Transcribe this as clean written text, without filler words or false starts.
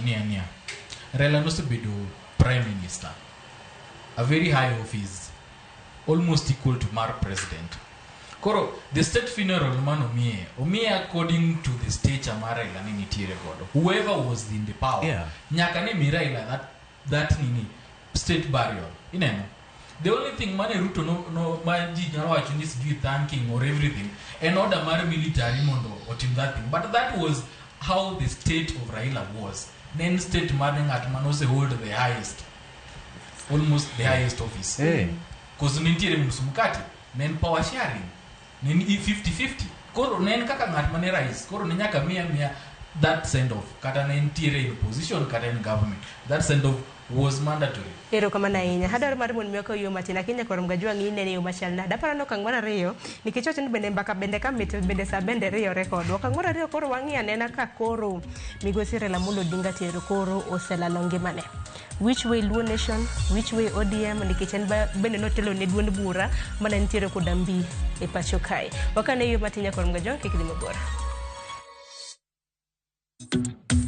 niya. Raila no bedo prime minister. A very high office, almost equal to Mar president. Koro, the state funeral man Omie according to the stature Raila nini tire godo. Whoever was in the power, nyaka ni Raila that nini state burial. Ineno. The only thing Mane Ruto no maji nyalo is thanking or everything. And order Mare military mondo or team that thing. But that was how the state of Raila was. Then state Madden at Manose hold the highest. Almost the highest office. Because nintire musumukati. Then power sharing. Then 50-50. Koro nen kaka ngat mane rais. Koro nyaka mia that send off. Kata nintire in opposition, kata in government. That send off was mandatory. Ero kama na inya hadar mar mon mioko yo matina kinya korom gajwa ngine ne yo mashalna da parano kang mana riyo nikichocho ni bende mbaka bende ka mit bende sa bende riyo record wakang mana riyo koro wangi anena ka koro migosi Raila mulo dinga tero koro osela longe mane which way Luo Nation which way ODM nikichen bende notelo ne duond bura mana ntiere kodambi e pachoka wakane yo matinya korom gajwa kikili mabora